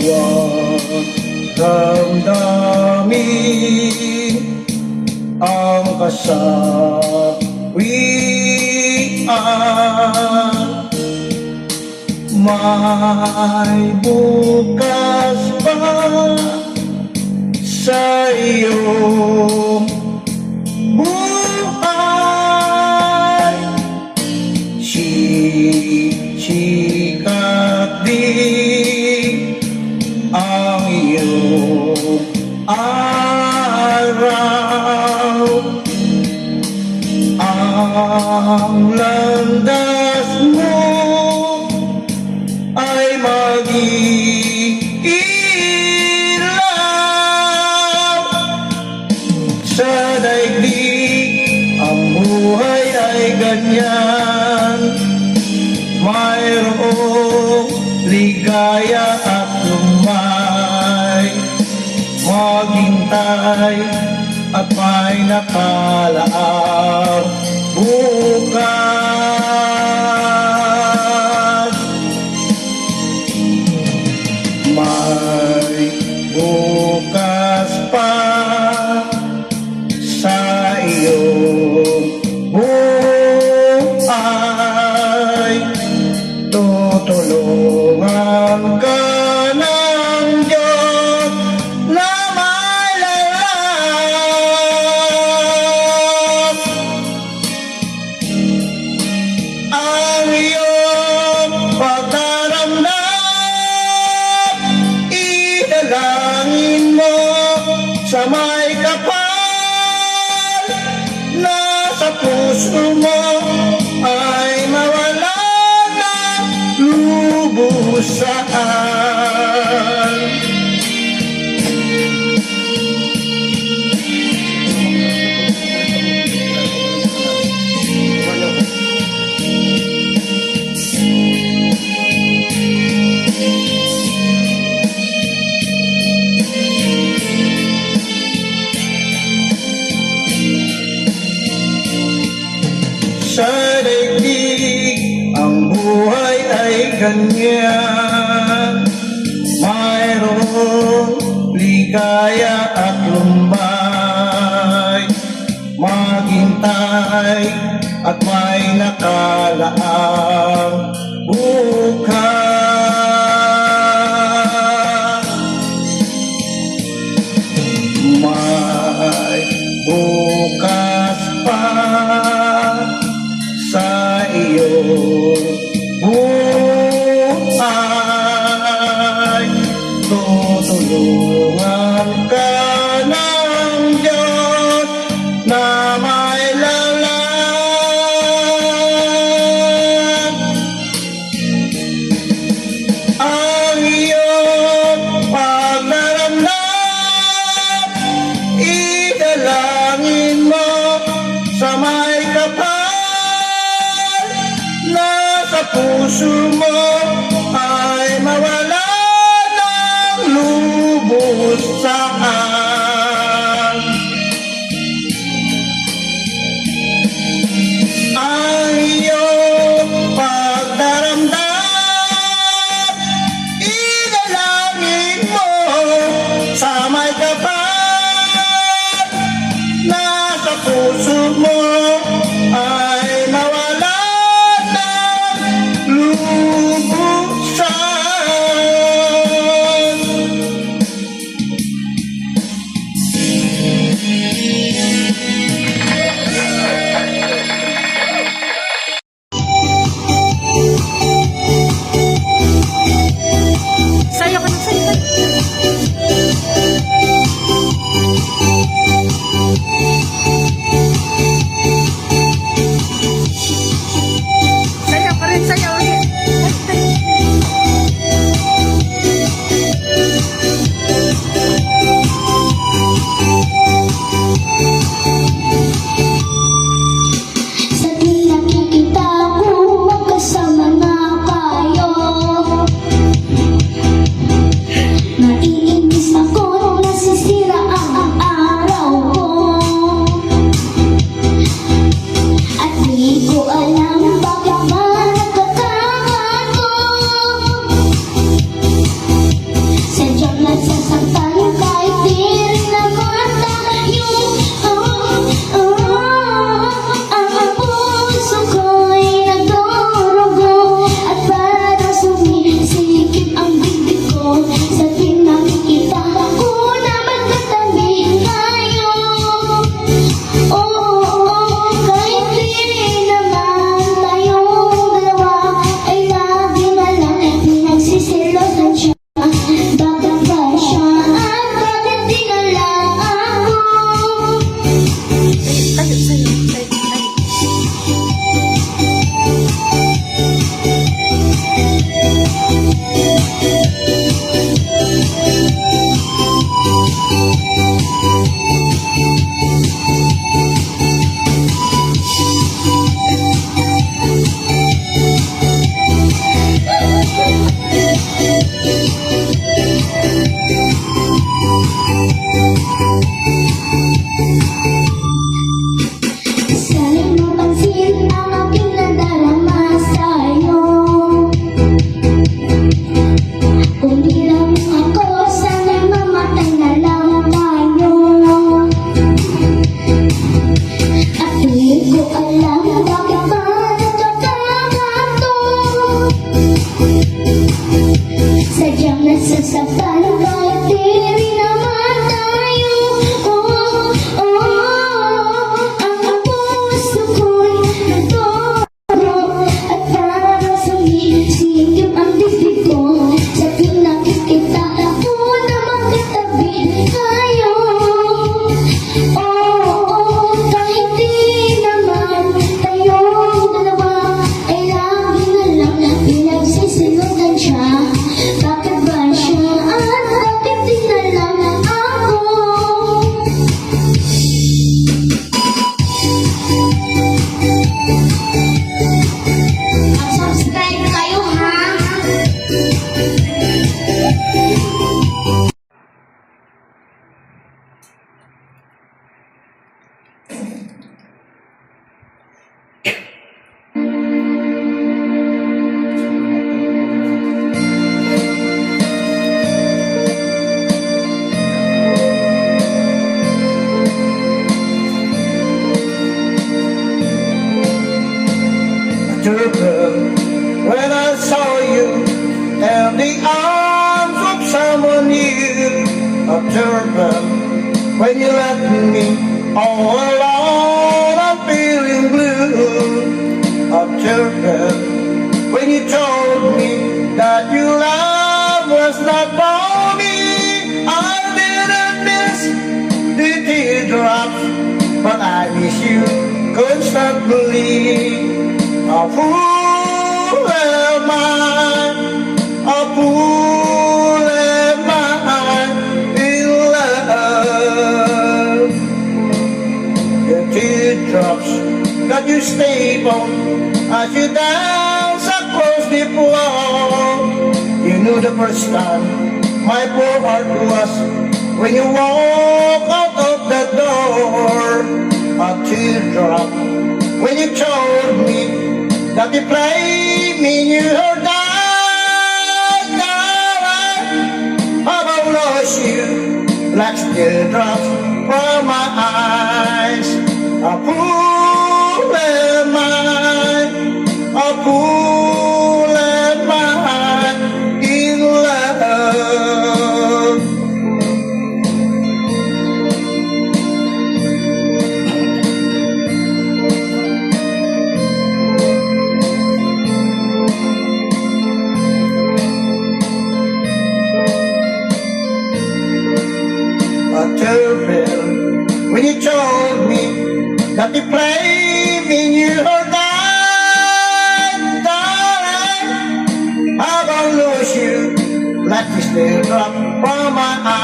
Huwag damdamin ang kasawian. May bukas pa sa iyong buhay. Sikat din ang iyong araw. Ang landas mo ay mag-iilaw. Sa daigdig ang buhay ay ganyan, mayroong ligaya at lumay. Maghintay at may nakalaang bukas. May bukas pa sa iyong buhay. Tutulungan ka ng Diyos na malalang. Ang iyong pagdaramdam, idalangin mo sa may kapal na sa puso mo ay mawala ng lubusan. Sa daigdig ang buhay ay ganyan, mayroong ligaya at lumbay. Maghintay at may nakalaang bukas. May bukas pa sa iyong buhay. Tutulungan ka ng Diyos na may lalang. Ang iyong pagdaramdam, idalangin mo sa may kapal na sa puso mo ay mawala ng lubusan. Ang iyong pagdaramdam, idalangin mo sa may kapal na sa puso mo ay mawala ng lubusan. and the arms of someone new. A turban when you left me all alone, I'm feeling blue. A turban when you told me that your love was not for me. I didn't miss the teardrops, but I miss you constantly. A fool am I, a fool am I in love. The teardrops that you stayed on as you dance across the floor. You knew the first time my poor heart was when you walk out of the door. A teardrop when you told me that the flame in your died. I've lost you like teardrops from my eyes. A fool am I, a fool am I in love. A turban when you told me that the flame in your died, darling. I won't lose you like this teardrop from my eye.